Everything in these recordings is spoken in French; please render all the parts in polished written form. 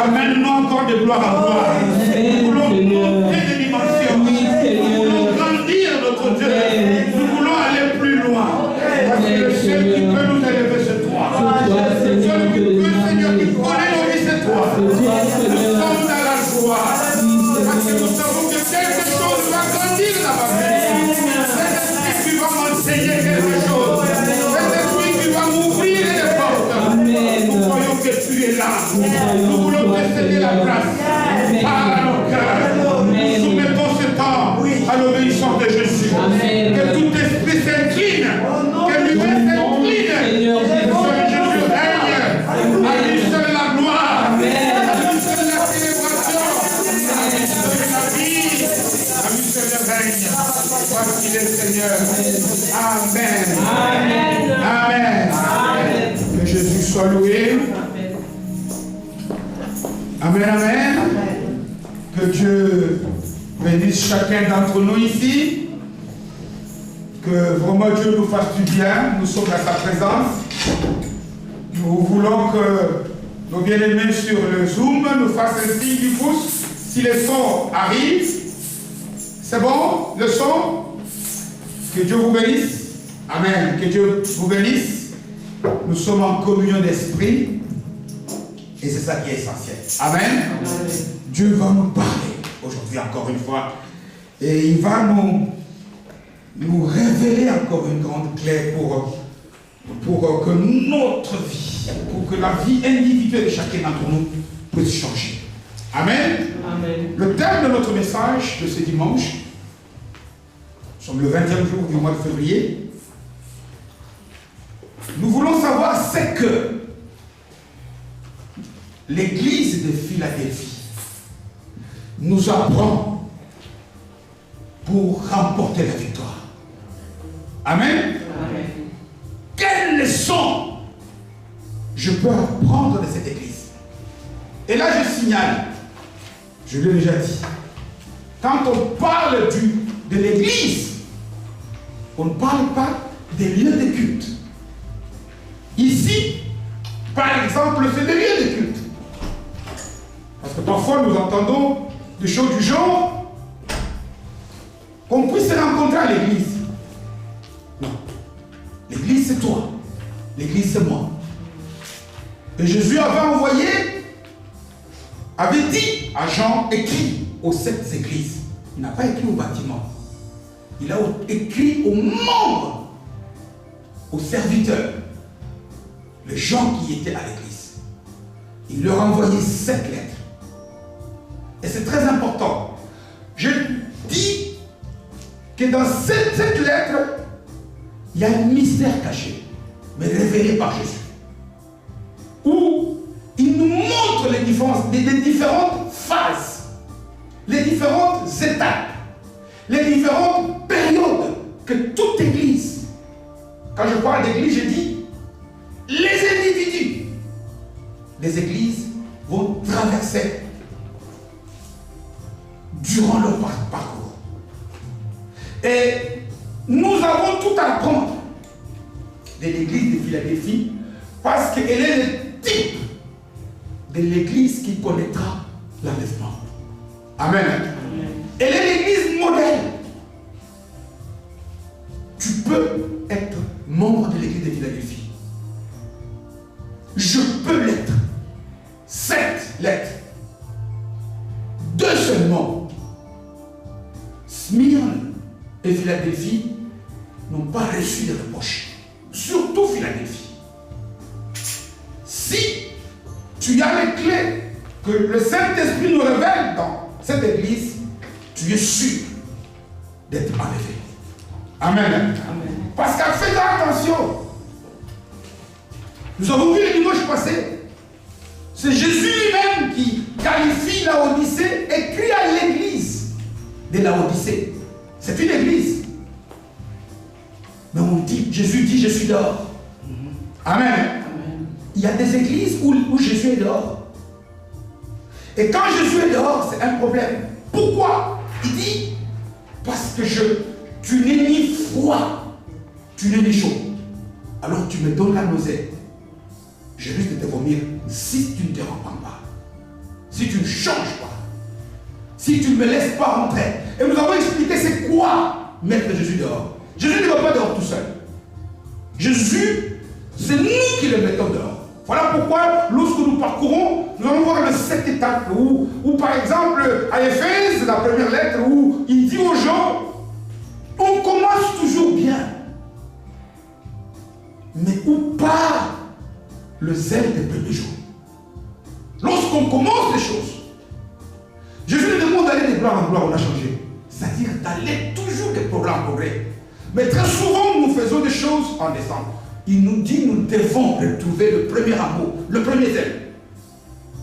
Amène-nous encore de gloire à gloire. Nous voulons monter de dimensions. Nous voulons grandir notre Dieu. Nous voulons aller plus loin. Parce que le seul qui peut nous élever, c'est toi. Le seul qui peut, Seigneur, qui connaît nos vies, c'est toi. Nous sommes dans la joie. Parce que nous savons que quelque chose va grandir dans ma vie. Cet esprit qui va m'enseigner quelque chose. Cet esprit qui va m'ouvrir les portes. Nous croyons que tu es là. Nous voulons te céder la grâce. Parle à nos cœurs. Nous soumettons ce temps à l'obéissance de Jésus. Que tout esprit s'incline. Que l'humain s'incline. Que Jésus règne. À lui seul la gloire. À lui seul la célébration. À lui seul la vie. À lui seul le règne. Parce qu'il est Seigneur. Amen. Amen. Amen. Que Jésus soit loué. Amen, amen. Que Dieu bénisse chacun d'entre nous ici. Que vraiment Dieu nous fasse du bien. Nous sommes à sa présence. Nous voulons que nos bien-aimés sur le Zoom nous fassent un signe du pouce. Si le son arrive, c'est bon, le son. Que Dieu vous bénisse. Amen. Que Dieu vous bénisse. Nous sommes en communion d'esprit. Et c'est ça qui est essentiel. Amen. Amen. Dieu va nous parler aujourd'hui encore une fois. Et il va nous révéler encore une grande clé pour que notre vie, pour que la vie individuelle de chacun d'entre nous puisse changer. Amen. Amen. Le thème de notre message de ce dimanche, nous sommes le 20e jour du mois de février. Nous voulons savoir ce que l'Église de Philadelphie nous apprend pour remporter la victoire. Amen. Amen. Quelle leçon je peux apprendre de cette Église? Et là je signale, je l'ai déjà dit, quand on parle de l'Église, on ne parle pas des lieux de culte. Ici, par exemple, c'est des lieux de culte. Parce que parfois nous entendons des choses du genre qu'on puisse se rencontrer à l'église. Non. L'église c'est toi. L'église c'est moi. Et Jésus avait dit à Jean, écrit aux 7 églises. Il n'a pas écrit au bâtiment. Il a écrit aux membres, aux serviteurs, les gens qui étaient à l'église. Il leur a envoyé 7 lettres. Et c'est très important. Je dis que dans cette lettre, il y a un mystère caché, mais révélé par Jésus. Où il nous montre les différentes phases, les différentes étapes, les différentes périodes que toute église, quand je parle d'église, je dis les individus des églises vont traverser durant leur parcours. Et nous avons tout à apprendre de l'église de Philadelphie parce qu'elle est le type de l'église qui connaîtra l'enlèvement. Amen. Amen. Elle est l'église modèle. Tu peux être membre de l'église de Philadelphie. Je peux l'être. 7 lettres. 2 seulement. Smyrne et Philadelphie n'ont pas reçu de reproches. Surtout Philadelphie. Si tu as les clés que le Saint-Esprit nous révèle dans cette église, tu es sûr d'être enlevé. Amen. Amen. Parce qu'à faire attention, nous avons vu le dimanche passé, c'est Jésus lui-même qui qualifie Laodicée, écrit à l'église de Laodicée. C'est une église. Mais on dit, Jésus dit, je suis dehors. Amen. Amen. Il y a des églises où Jésus est dehors. Et quand Jésus est dehors, c'est un problème. Pourquoi? Il dit, parce que tu n'es ni froid, tu n'es ni chaud. Alors tu me donnes la nausée. Je risque de te vomir si tu ne te repens pas. Si tu ne changes pas. Si tu ne me laisses pas rentrer. Et nous avons expliqué c'est quoi mettre Jésus dehors. Jésus ne va pas dehors tout seul. Jésus, c'est nous qui le mettons dehors. Voilà pourquoi, lorsque nous parcourons, nous allons voir le 7 étapes où par exemple, à Éphèse, la première lettre, où il dit aux gens, on commence toujours bien. Mais où part le zèle des premiers jours? Lorsqu'on commence les choses, Jésus nous demande d'aller de gloire en gloire, on a changé. C'est-à-dire d'aller toujours de progrès en progrès. Mais très souvent, nous faisons des choses en descente. Il nous dit, nous devons retrouver le premier amour, le premier zèle.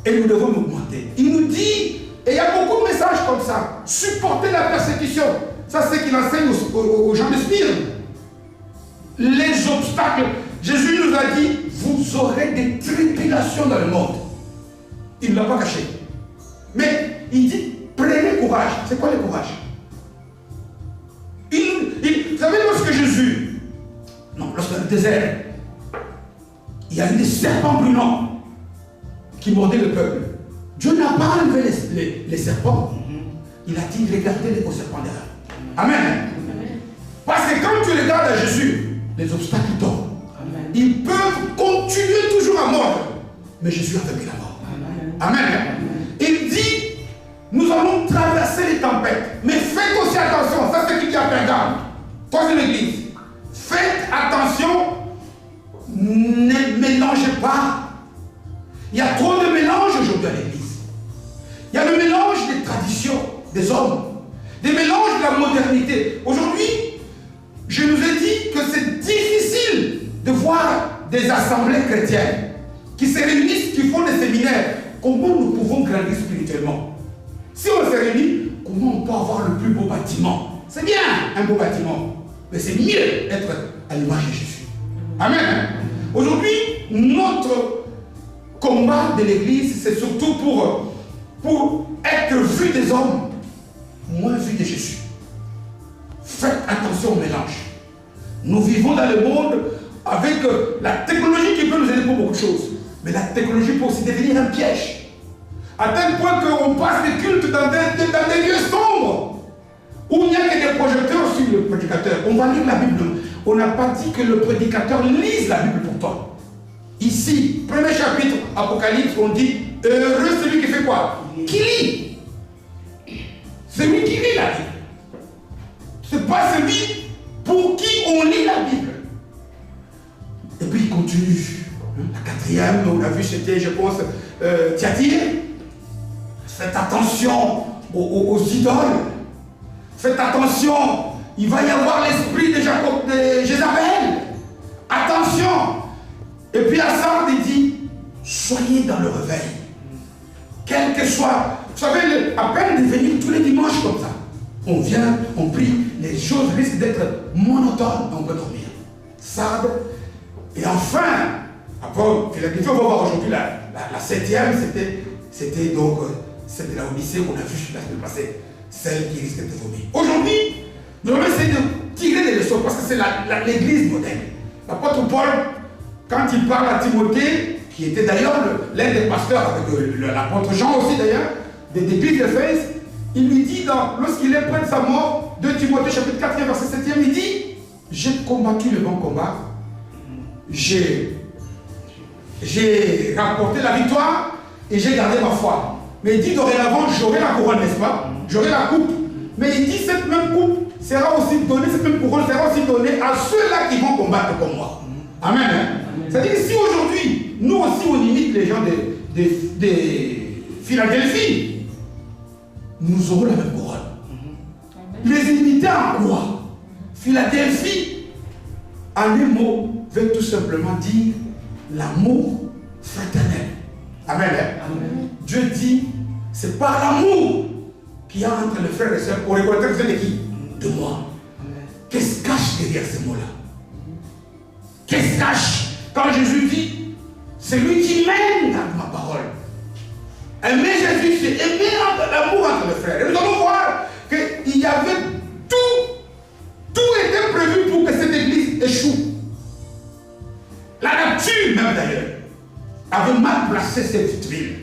Et nous devons augmenter. Il nous dit, et il y a beaucoup de messages comme ça, supporter la persécution. Ça, c'est ce qu'il enseigne aux gens de Smyrne. Les obstacles. Jésus nous a dit, vous aurez des tribulations dans le monde. Il ne l'a pas caché. Mais il dit, prenez courage. C'est quoi le courage? Vous savez, lorsque Jésus, lorsque le désert, il y a eu des serpents brûlants qui mordaient le peuple. Dieu n'a pas enlevé les serpents. Il a dit, regardez les serpents derrière. Amen. Parce que quand tu regardes à Jésus, les obstacles tombent. Amen. Ils peuvent continuer toujours à mordre. Mais Jésus a vaincu la mort. Amen. Amen. Il dit, nous allons traverser les tempêtes. Mais faites aussi attention. Ça, c'est ce qu'il dit à Pergame. Troisième église. Faites attention. Ne mélangez pas. Il y a trop de mélange aujourd'hui à l'église. Il y a le mélange des traditions des hommes. Des mélanges de la modernité. Aujourd'hui, je nous ai dit que c'est difficile de voir des assemblées chrétiennes qui se réunissent, qui font des séminaires. Comment nous pouvons grandir spirituellement? Si on se réunit, comment on peut avoir le plus beau bâtiment? C'est bien un beau bâtiment, mais c'est mieux être à l'image de Jésus. Amen. Aujourd'hui, notre combat de l'église, c'est surtout pour être vu des hommes, moins vu de Jésus. Faites attention au mélange. Nous vivons dans le monde avec la technologie qui peut nous aider pour beaucoup de choses. Mais la technologie peut aussi devenir un piège. À tel point qu'on passe des cultes dans des lieux sombres, où il n'y a que des projecteurs sur le prédicateur. On va lire la Bible. On n'a pas dit que le prédicateur lise la Bible pour toi. Ici, premier chapitre, Apocalypse, on dit, heureux celui qui fait quoi? Qui lit. Celui qui lit la Bible. Ce n'est pas celui pour qui on lit la Bible. Et puis il continue. La quatrième, on a vu, c'était, je pense, Thyatire. Faites attention aux idoles. Faites attention. Il va y avoir l'esprit de Jézabel. Attention. Et puis à ça, il dit, soyez dans le réveil. Quel que soit. Vous savez, à peine de venir tous les dimanches comme ça. On vient, on prie, les choses risquent d'être monotones, on peut dormir. Sardes. Et enfin, après, Philadelphie, on va voir aujourd'hui la septième, c'était donc, c'était là au lycée qu'on a vu la semaine passée, celle qui risque de vomir. Aujourd'hui, nous allons essayer de tirer des leçons parce que c'est l'église moderne. L'apôtre Paul, quand il parle à Timothée, qui était d'ailleurs l'un des pasteurs, avec l'apôtre Jean aussi d'ailleurs, des églises d'Éphèse, il lui dit, lorsqu'il est près de sa mort, 2 Timothée chapitre 4, verset 7, il dit, j'ai combattu le bon combat, j'ai remporté la victoire et j'ai gardé ma foi. Mais il dit dorénavant, j'aurai la couronne, n'est-ce pas? J'aurai la coupe. Mais il dit cette même coupe sera aussi donnée, cette même couronne sera aussi donnée à ceux-là qui vont combattre comme moi. Amen. C'est-à-dire que si aujourd'hui, nous aussi on imite les gens de Philadelphie, nous aurons la même couronne. Les imiter était en quoi? Philadelphie, en un mot, veut tout simplement dire l'amour fraternel. Amen. Amen. Dieu dit, c'est par l'amour qu'il y a entre les frères et sœurs pour reconnaître de qui? De moi. Qu'est-ce que cache derrière ces mots-là? Qu'est-ce que cache quand Jésus dit, c'est lui qui mène dans ma parole. Aimer Jésus, c'est aimer l'amour entre les frères. Et nous allons voir qu'il y avait tout était prévu pour que cette église échoue. La nature même d'ailleurs avait mal placé cette ville.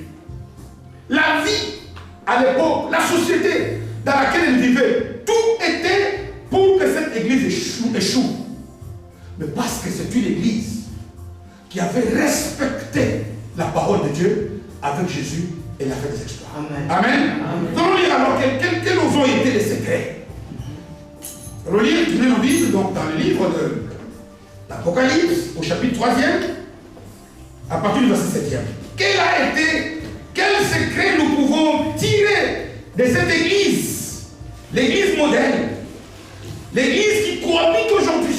La vie à l'époque, la société dans laquelle elle vivait, tout était pour que cette église échoue. Mais parce que c'est une église qui avait respecté la parole de Dieu avec Jésus, elle a fait des exploits. Amen. Amen. Nous allons lire alors quels ont été les secrets. Nous allons lire nos Bibles donc dans le livre de l'Apocalypse, au chapitre 3e, à partir du verset 7e. Quel secret nous pouvons tirer de cette église, l'église modèle, l'église qui cohabite aujourd'hui?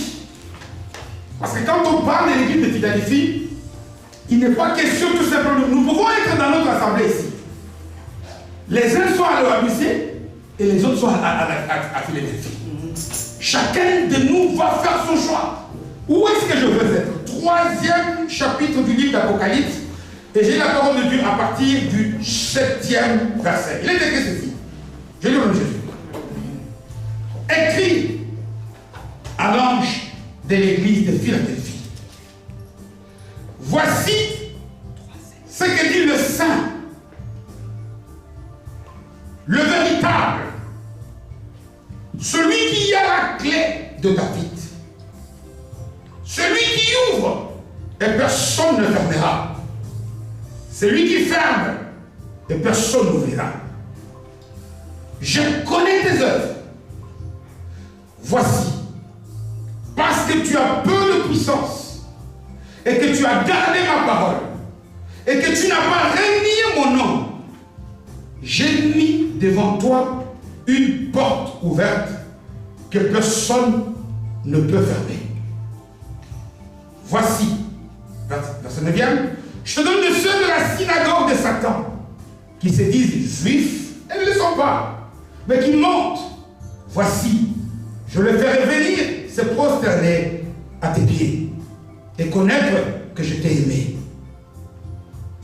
Parce que quand on parle de l'église de Philadelphie, il n'est pas question tout simplement. Nous pouvons être dans notre assemblée ici. Les uns sont à l'Oabussé et les autres sont à Philadelphie. Chacun de nous va faire son choix. Où est-ce que je veux être? 3e chapitre du livre d'Apocalypse. Et j'ai la parole de Dieu à partir du 7e verset. Il est écrit ceci. Je lis le nom de Jésus. Écrit à l'ange de l'église de Philadelphie. Voici ce que dit le Saint, le véritable, celui qui a la clé de David, celui qui ouvre et personne ne fermera, celui qui ferme et personne n'ouvrira. Je connais tes œuvres. Voici, parce que tu as peu de puissance et que tu as gardé ma parole et que tu n'as pas renié mon nom, j'ai mis devant toi une porte ouverte que personne ne peut fermer. Voici, verset 9e, je te donne de ceux de la synagogue de Satan qui se disent juifs et ne le sont pas, mais qui mentent. Voici, je le ferai venir se prosterner à tes pieds et connaître que je t'ai aimé.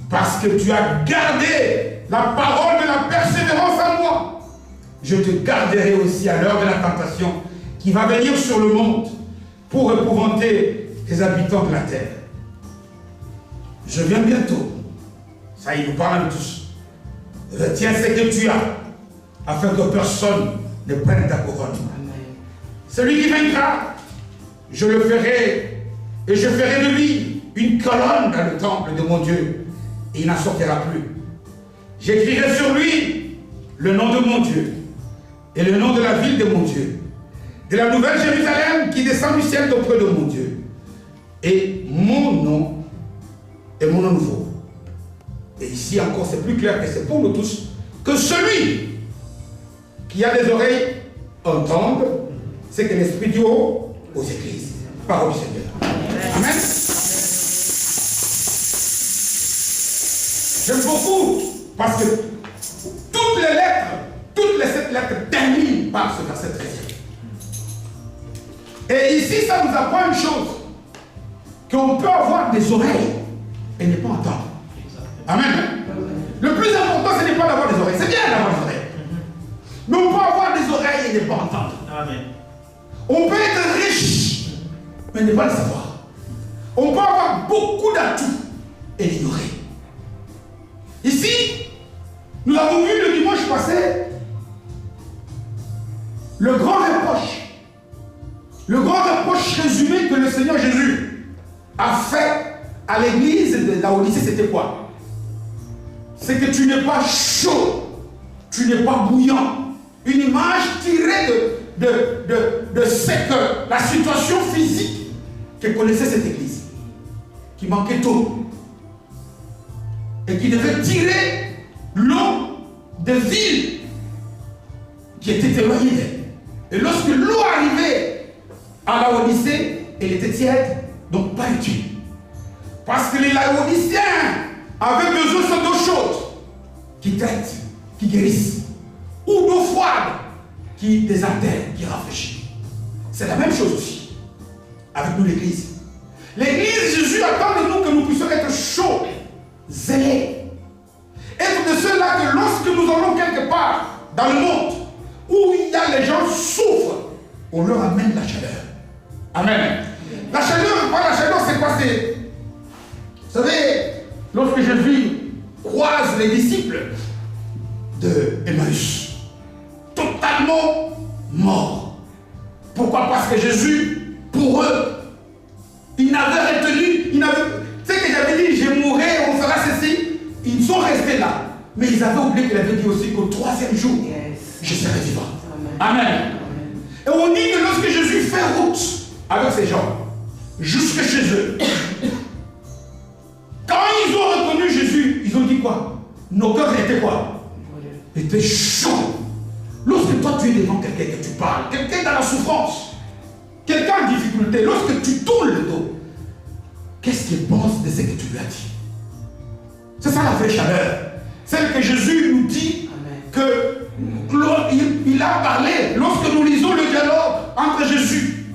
Parce que tu as gardé la parole de la persévérance en moi, je te garderai aussi à l'heure de la tentation qui va venir sur le monde pour épouvanter les habitants de la terre. Je viens bientôt. Ça, il nous parle de tous. Retiens ce que tu as, afin que personne ne prenne ta couronne. Celui qui vaincra, je le ferai, et je ferai de lui une colonne dans le temple de mon Dieu, et il n'en sortira plus. J'écrirai sur lui le nom de mon Dieu, et le nom de la ville de mon Dieu, de la nouvelle Jérusalem qui descend du ciel auprès de mon Dieu, et mon nom est mon nom nouveau. Et ici encore, c'est plus clair que c'est pour nous tous, que celui qui a des oreilles entende ce que l'Esprit dit aux églises. Parole du Seigneur. Amen. J'aime beaucoup parce que toutes les 7 lettres terminent par ce verset 13e. Et ici, ça nous apprend une chose, qu'on peut avoir des oreilles et ne pas entendre. Amen. Le plus important, ce n'est pas d'avoir des oreilles. C'est bien d'avoir des oreilles. Mais on peut avoir des oreilles et ne pas entendre. Amen. On peut être riche, mais ne pas le savoir. On peut avoir beaucoup d'atouts et l'ignorer. Ici, nous avons vu le dimanche passé le grand reproche. Le grand reproche résumé que le Seigneur Jésus a fait à l'église de Laodicée, c'était quoi? C'est que tu n'es pas chaud, tu n'es pas bouillant. Une image tirée de ce que la situation physique que connaissait cette église, qui manquait d'eau et qui devait tirer l'eau de villes qui étaient éloignées d'elle. Et lorsque l'eau arrivait à Laodicée, elle était tiède, donc pas utile. Parce que les Laodicéens avaient besoin de d'eau chaude, qui traite, qui guérisse, ou d'eau froide, qui désaltère, qui rafraîchit. C'est la même chose aussi avec nous, l'Église. L'Église, Jésus attend de nous que nous puissions être chauds, zélés. Être de ceux-là que lorsque nous allons quelque part dans le monde où il y a les gens souffrent, on leur amène la chaleur. Amen. La chaleur, c'est quoi? C'est, vous savez, lorsque Jésus croise les disciples de Emmaüs, totalement morts. Pourquoi? Parce que Jésus, pour eux, il n'avait retenu, tu sais que j'avais dit, je mourrai, on fera ceci. Ils sont restés là. Mais ils avaient oublié qu'il avait dit aussi qu'au troisième jour, je serai vivant. Amen. Amen. Et on dit que lorsque Jésus fait route avec ces gens, jusque chez eux, quand ils ont reconnu Jésus, ils ont dit quoi? Nos cœurs étaient quoi? Étaient chauds. Lorsque toi tu es devant quelqu'un que tu parles, quelqu'un dans la souffrance, quelqu'un en difficulté, lorsque tu tournes le dos, qu'est-ce qu'il pense de ce que tu lui as dit? C'est ça la vraie chaleur. Celle que Jésus nous dit qu'il a parlé lorsque nous lisons le dialogue entre Jésus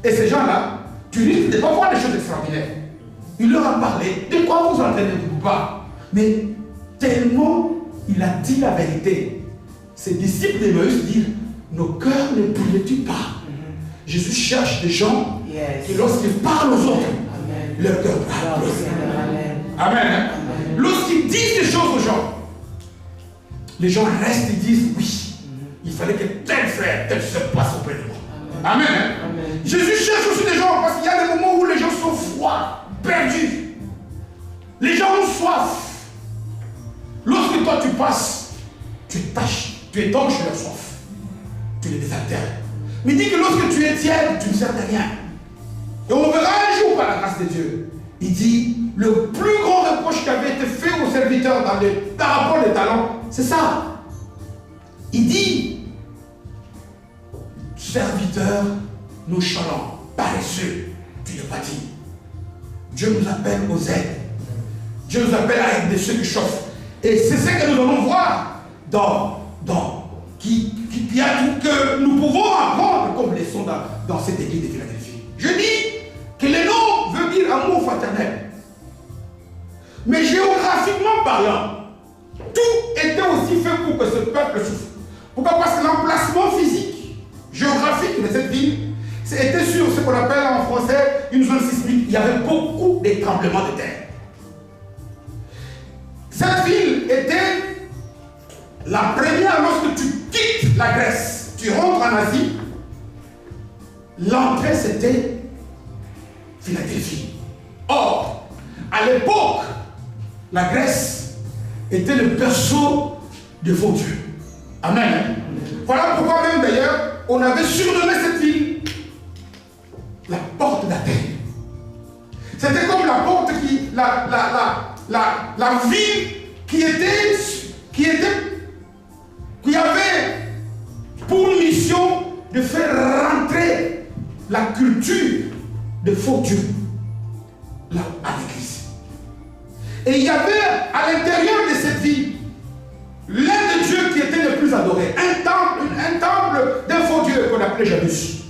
et ces gens-là. Tu risques de ne pas voir des choses extraordinaires. Il leur a parlé. De quoi vous entraînez-vous pas? Mais tellement il a dit la vérité. Ses disciples d'Emmaüs disent, nos cœurs ne brûlent-ils pas? Jésus cherche des gens qui lorsqu'ils parlent aux autres, leur cœur brûle. Amen. Lorsqu'ils disent des choses aux gens, les gens restent et disent oui, il fallait que tel frère, tel se passe auprès de moi. Amen. Jésus cherche aussi des gens parce qu'il y a des moments où les gens sont froids, perdus. Les gens ont soif. Lorsque toi tu passes, tu étanches leur soif. Tu les désaltères. Mais dis que lorsque tu es tiède, tu ne sers de rien. Et on verra un jour par la grâce de Dieu. Il dit, le plus grand reproche qui avait été fait aux serviteurs par rapport aux talents, c'est ça. Il dit, serviteurs nonchalants, paresseux, tu n'es pas digne. Dieu nous appelle aux aides. Dieu nous appelle à être de ceux qui chauffent. Et c'est ce que nous allons voir que nous pouvons apprendre comme leçon dans cette église de Philadelphie. Je dis que le nom veut dire amour fraternel. Mais géographiquement parlant, tout était aussi fait pour que ce peuple souffre. Pourquoi? Parce que l'emplacement physique, géographique de cette ville, était sur ce qu'on appelle en français une zone sismique. Il y avait beaucoup de tremblements de terre. Cette ville était la première lorsque tu quittes la Grèce, tu rentres en Asie. L'entrée c'était Philadelphie. Or, à l'époque, la Grèce était le berceau de vos dieux. Amen. Voilà pourquoi même d'ailleurs, on avait surnommé cette ville la porte d'Athènes. C'était comme la porte la ville qui avait pour mission de faire rentrer la culture de faux dieux là à l'église. Et il y avait à l'intérieur de cette ville l'un des dieux qui était le plus adoré, un temple d'un faux dieu qu'on appelait Janus.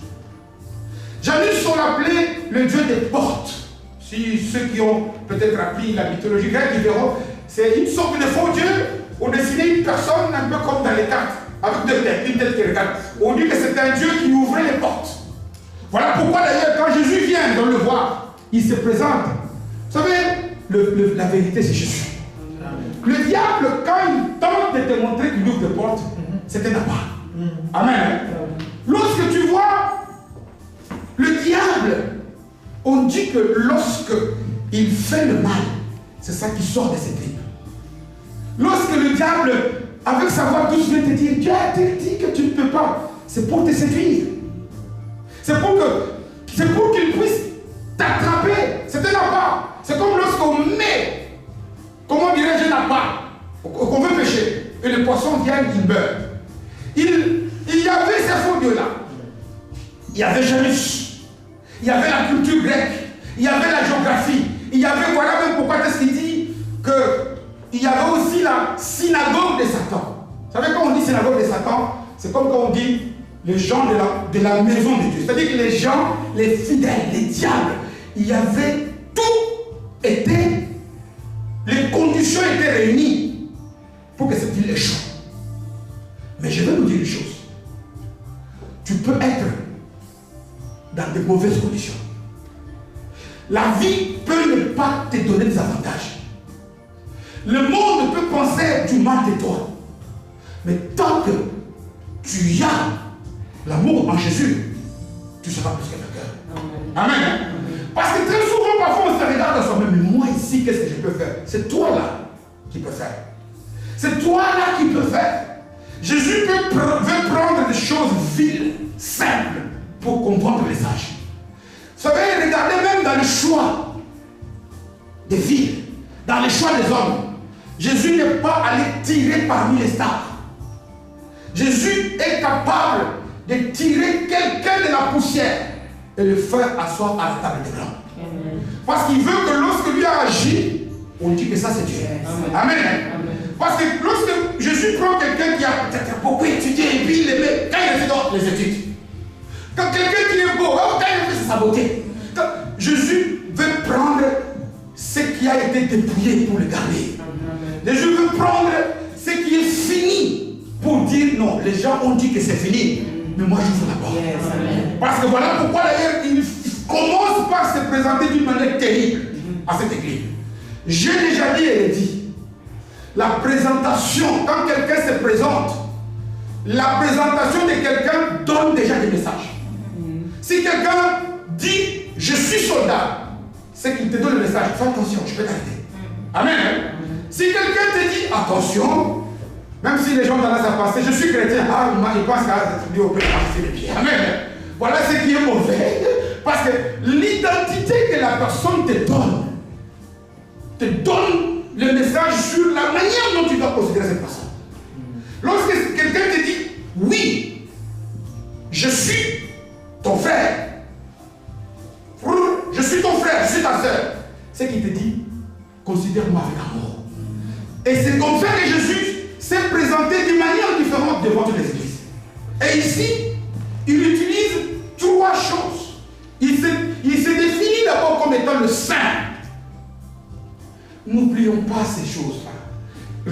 Janus, on l'appelait le dieu des portes. Si ceux qui ont peut-être appris la mythologie grecque, ils verront, c'est une sorte de faux dieu. On dessinait une personne un peu comme dans les cartes, avec deux têtes, une tête qui regarde. On dit que c'était un dieu qui ouvrait les portes. Voilà pourquoi d'ailleurs, quand Jésus vient dans le voir, il se présente. Vous savez, la vérité c'est Jésus. Le diable, quand il tente de te montrer qu'il ouvre des portes, c'était là-bas. Amen. Lorsque tu vois le diable, on dit que lorsque il fait le mal, c'est ça qui sort de ses tripes. Lorsque le diable, avec sa voix douce, vient te dire, Dieu a dit que tu ne peux pas, c'est pour te séduire. C'est pour qu'il puisse t'attraper. C'était là-bas. C'est comme lorsqu'on met, comment dirais-je, là-bas, qu'on veut pêcher, et le poisson vient, il meurt. Il y avait ces faux dieux. il y avait Janus, il y avait la culture grecque, il y avait la géographie, il y avait, voilà même pourquoi est-ce qu'il dit qu'il y avait aussi la synagogue de Satan. Vous savez, quand on dit synagogue de Satan, c'est comme quand on dit les gens de la maison de Dieu. C'est-à-dire que les gens, les fidèles, les diables, il y avait tout était, les conditions étaient réunies pour que cette ville échoue. Mais je vais vous dire une chose. Tu peux être dans de mauvaises conditions. La vie peut ne pas te donner des avantages. Le monde peut penser du mal de toi. Mais tant que tu as l'amour en Jésus, tu seras plus que vainqueur. Amen. Parce que très souvent, parfois, on se regarde à soi-même. Mais moi ici, qu'est-ce que je peux faire? C'est toi là qui peux faire. C'est toi là qui peux faire. Jésus veut prendre des choses viles, simples, pour comprendre les âges. Vous savez, regardez même dans le choix des villes, dans le choix des hommes. Jésus n'est pas allé tirer parmi les stars. Jésus est capable de tirer quelqu'un de la poussière et le faire asseoir à la table de blanc. Parce qu'il veut que lorsque lui a agi, on dit que ça c'est Dieu. Amen. Parce que lorsque Jésus prend quelqu'un qui a peut-être beaucoup étudié et puis il le met, quand il fait dans les études. Quand quelqu'un qui est beau, quand il fait sa beauté. Jésus veut prendre ce qui a été dépouillé pour le garder. Jésus veut prendre ce qui est fini pour dire non, les gens ont dit que c'est fini. Mais moi j'ouvre la porte. Parce que voilà pourquoi d'ailleurs il commence par se présenter d'une manière terrible à cette église. J'ai déjà dit et dit. La présentation, quand quelqu'un se présente, la présentation de quelqu'un donne déjà des messages. Si quelqu'un dit « je suis soldat », c'est qu'il te donne le message « fais attention, je vais t'arrêter ». Amen. Si quelqu'un te dit « attention », même si les gens dans la penser « je suis chrétien », ah, il pense qu'à lui au père les pieds. Amen. Voilà ce qui est mauvais, parce que l'identité que la personne te donne le message sur la manière dont tu dois considérer cette personne. Lorsque quelqu'un te dit oui, je suis ton frère, je suis ton frère, je suis ta soeur, c'est qu'il te dit considère-moi avec amour. Et c'est comme ça que Jésus s'est présenté d'une manière différente devant toutes les églises. Et ici, il utilise trois choses. Il se définit d'abord comme étant le saint. N'oublions pas ces choses-là.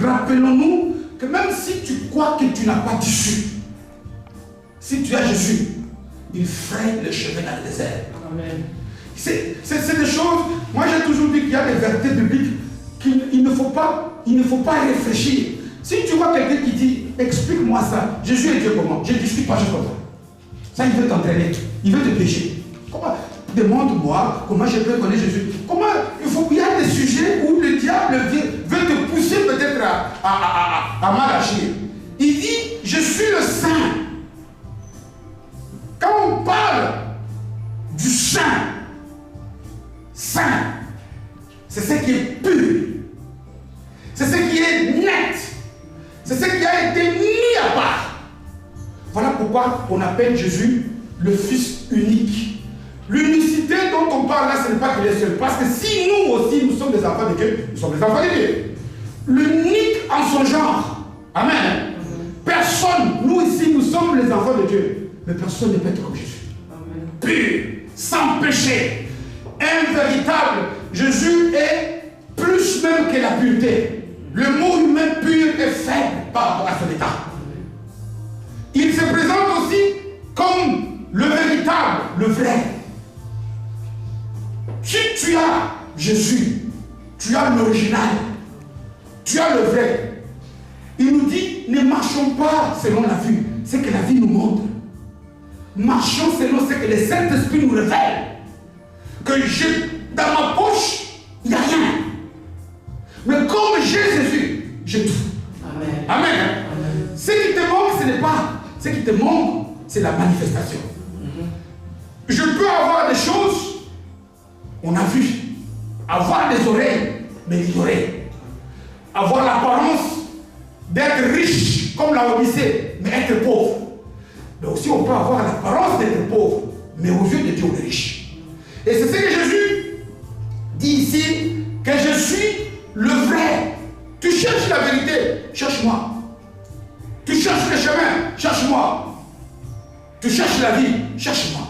Rappelons-nous que même si tu crois que tu n'as pas d'issue, si tu as Jésus, il fraye le chemin dans le désert. Amen. C'est des choses, moi j'ai toujours dit qu'il y a des vérités bibliques qu'il ne faut pas réfléchir. Si tu vois quelqu'un qui dit, explique-moi ça, Jésus est Dieu comment? Je ne discute pas juste comme ça. Ça, il veut t'entraîner, il veut te pécher. Comment? Demande-moi comment je peux connaître Jésus. Comment il y a des sujets où le diable veut te pousser peut-être à mal agir. Il dit, je suis le saint. Quand on parle du saint, c'est ce qui est pur. C'est ce qui est net. C'est ce qui a été mis à part. Voilà pourquoi on appelle Jésus le Fils unique. L'unicité dont on parle là, ce n'est pas qu'il est seul. Parce que si nous aussi, nous sommes des enfants de Dieu, nous sommes des enfants de Dieu. L'unique en son genre. Amen. Personne, nous ici, nous sommes les enfants de Dieu. Mais personne ne peut être comme Jésus. Amen. Pur, sans péché, invéritable. Jésus est plus même que la pureté. Le mot humain pur est faible par rapport à son état. Il se présente aussi comme le véritable, le vrai. Si tu as Jésus, tu as l'original, tu as le vrai. Il nous dit, ne marchons pas selon la vue, c'est que la vie nous montre. Marchons selon ce que le Saint-Esprit nous révèle. Que dans ma poche, il n'y a rien. Mais comme j'ai Jésus, j'ai tout. Amen. Amen. Amen. Ce qui te manque, ce n'est pas. Ce qui te manque, c'est la manifestation. Je peux avoir des choses. On a vu, avoir des oreilles, mais ignorer. Avoir l'apparence d'être riche, comme la Odyssée, mais être pauvre. Mais aussi on peut avoir l'apparence d'être pauvre, mais aux yeux de Dieu, on est riche. Et c'est ce que Jésus dit ici, que je suis le vrai. Tu cherches la vérité, cherche-moi. Tu cherches le chemin, cherche-moi. Tu cherches la vie, cherche-moi.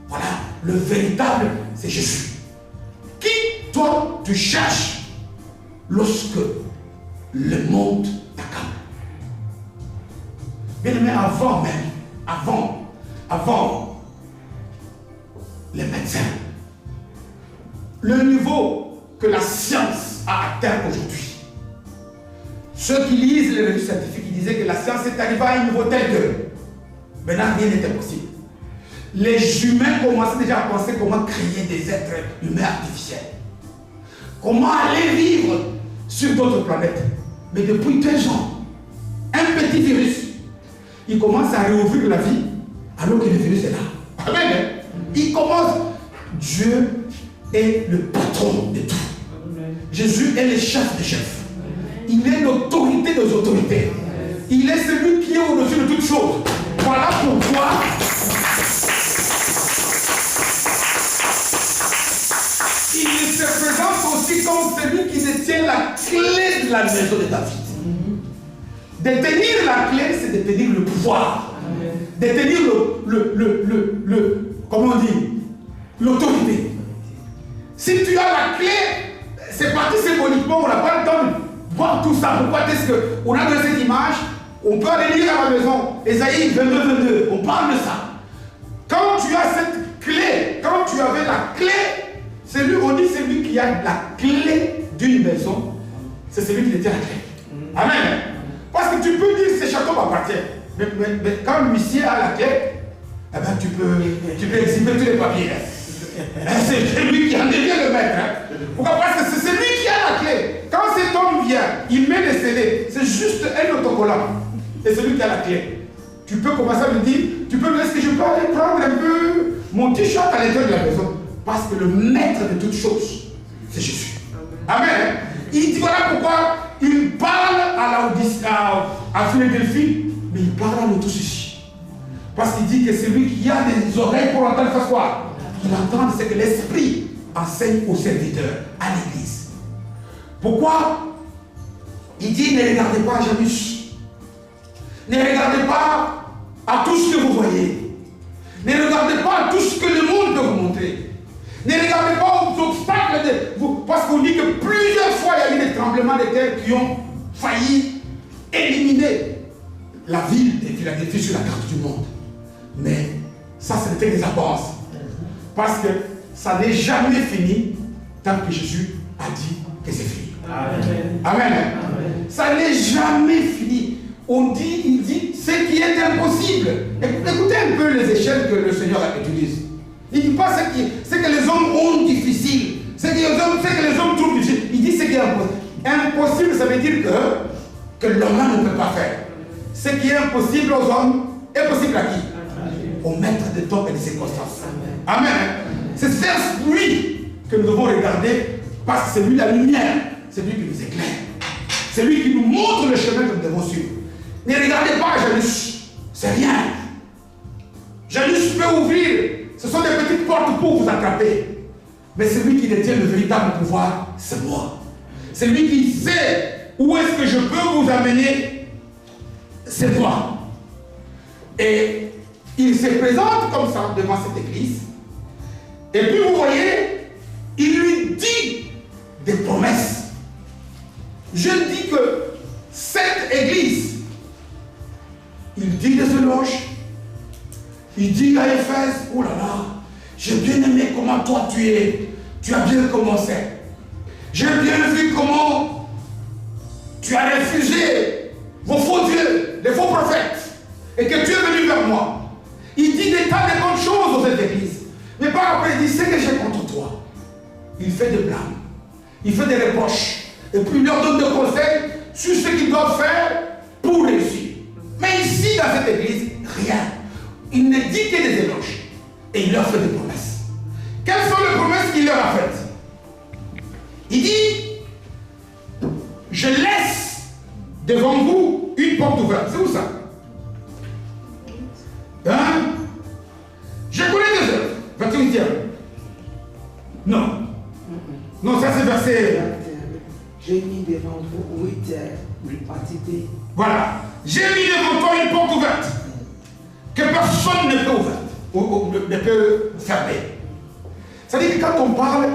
Voilà, le véritable, c'est Jésus. Qui, toi, tu cherches lorsque le monde t'accable? Bien aimé, avant même, avant les médecins, le niveau que la science a atteint aujourd'hui, ceux qui lisent les revues scientifiques, ils disaient que la science est arrivée à un niveau tel que maintenant rien n'était possible. Les humains commençaient déjà à penser comment créer des êtres humains artificiels. Comment aller vivre sur d'autres planètes. Mais depuis 15 ans, un petit virus, il commence à réouvrir la vie alors que le virus est là. Amen. Il commence. Dieu est le patron de tout. Jésus est le chef des chefs. Il est l'autorité des autorités. Il est celui qui est au-dessus de toutes choses. Voilà pourquoi il se présente aussi comme celui qui détient la clé de la maison de David. Détenir la clé, c'est détenir le pouvoir. Détenir comment on dit, l'autorité. Si tu as la clé, c'est parti symboliquement, on n'a pas le temps de voir tout ça. Pourquoi est-ce qu'on a donné cette image? On peut aller lire à la maison, Ésaïe 22, on parle de ça. Quand tu as cette clé, quand tu avais la clé, on dit celui qui a la clé d'une maison, c'est celui qui détient la clé. Amen. Parce que tu peux dire ce château m'appartient. Mais quand l'huissier a la clé, eh ben, tu peux exhiber tous les papiers. C'est lui qui en devient le maître. Pourquoi? Parce que c'est celui qui a la clé. Quand cet homme vient, il met les scellés. C'est juste un autocollant. C'est celui qui a la clé. Tu peux commencer à lui dire, tu peux me dire, est-ce que je peux aller prendre un peu mon t-shirt à l'intérieur de la maison? Parce que le maître de toutes choses, c'est Jésus. Amen. Il dit, voilà pourquoi il parle à Philadelphie, mais il parle à nous tous ici. Parce qu'il dit que celui qui a des oreilles pour entendre, fasse quoi? Il entend ce que l'Esprit enseigne aux serviteurs, à l'Église. Pourquoi? Il dit, ne regardez pas à Janus. Ne regardez pas à tout ce que vous voyez. Ne regardez pas à tout ce que le monde peut vous montrer. Ne regardez pas aux obstacles de vous. Parce qu'on dit que plusieurs fois il y a eu des tremblements de terre qui ont failli éliminer la ville de Philadelphie sur la carte du monde. Mais ça, ce n'était que des apparences. Parce que ça n'est jamais fini tant que Jésus a dit que c'est fini. Amen. Amen. Amen. Ça n'est jamais fini. On dit, il dit, ce qui est impossible. Écoutez un peu les échelles que le Seigneur utilise. Il ne dit pas ce que les hommes ont difficile, ce que les hommes trouvent difficile. Il dit ce qui est impossible. Impossible, ça veut dire que l'homme ne peut pas faire. Ce qui est impossible aux hommes est possible à qui? Au maître de temps et de circonstances. Amen. C'est lui que nous devons regarder parce que c'est lui la lumière, c'est lui qui nous éclaire. C'est lui qui nous montre le chemin que nous devons suivre. Ne regardez pas Janus, c'est rien. Janus peut ouvrir, ce sont des petites portes pour vous attraper. Mais celui qui détient le véritable pouvoir, c'est moi. C'est lui qui sait où est-ce que je peux vous amener, c'est moi. Et il se présente comme ça devant cette église. Et puis vous voyez, il lui dit des promesses. Je dis que cette église, il dit des éloges. Il dit à Éphèse, oh là là, j'ai bien aimé comment toi tu es. Tu as bien commencé. J'ai bien vu comment tu as refusé vos faux dieux, les faux prophètes, et que tu es venu vers moi. Il dit des tas de bonnes choses aux églises. Mais par après, il dit, c'est que j'ai contre toi. Il fait des blâmes. Il fait des reproches. Et puis il leur donne des conseils sur ce qu'ils doivent faire pour réussir. Mais ici, dans cette église, rien. Il ne dit que des éloges. Et il leur fait des promesses. Quelles sont les promesses qu'il leur a faites? Il dit, je laisse devant vous une porte ouverte. C'est où ça? Hein? Je connais des dire. Non. Non, ça c'est verset. J'ai mis devant vous 8 parties. Voilà. J'ai mis devant toi une porte ouverte. Que personne ne peut ouvrir. Ou ne peut fermer. C'est-à-dire que quand on parle,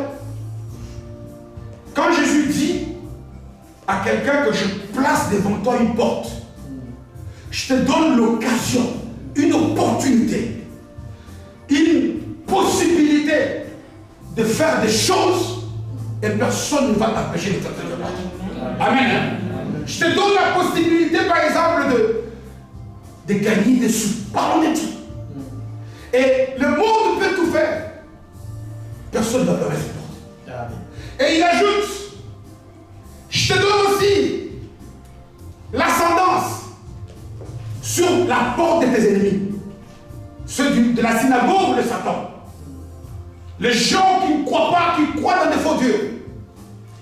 quand Jésus dit à quelqu'un que je place devant toi une porte, je te donne l'occasion, une opportunité, une possibilité de faire des choses et personne ne va t'empêcher de faire cette porte. Amen. Hein? Je te donne la possibilité, par exemple, de gagner des sous. Parlons de tout. Et le monde peut tout faire. Personne ne va permettre cette porte. Et il ajoute, je te donne aussi l'ascendance sur la porte de tes ennemis. Ceux de la synagogue de Satan. Les gens qui ne croient pas, qui croient dans des faux dieux.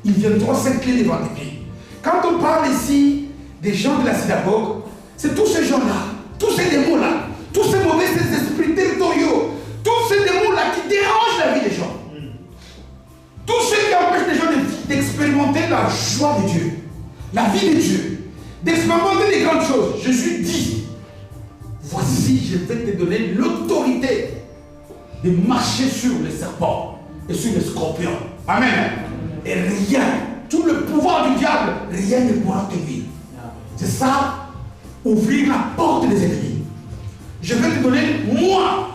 Ils viendront s'incliner devant tes pieds. Quand on parle ici des gens de la synagogue, c'est tous ces gens-là, tous ces démons-là, tous ces mauvais esprits territoriaux, tous ces démons-là qui dérangent la vie des gens. Tous ceux qui empêchent les gens d'expérimenter la joie de Dieu, la vie de Dieu, d'expérimenter les grandes choses. Jésus dit, voici, je vais te donner l'autorité de marcher sur les serpents et sur les scorpions. Amen. Et rien, tout le pouvoir du diable, rien ne pourra te nuire. C'est ça, ouvrir la porte des ennemis. Je vais te donner, moi,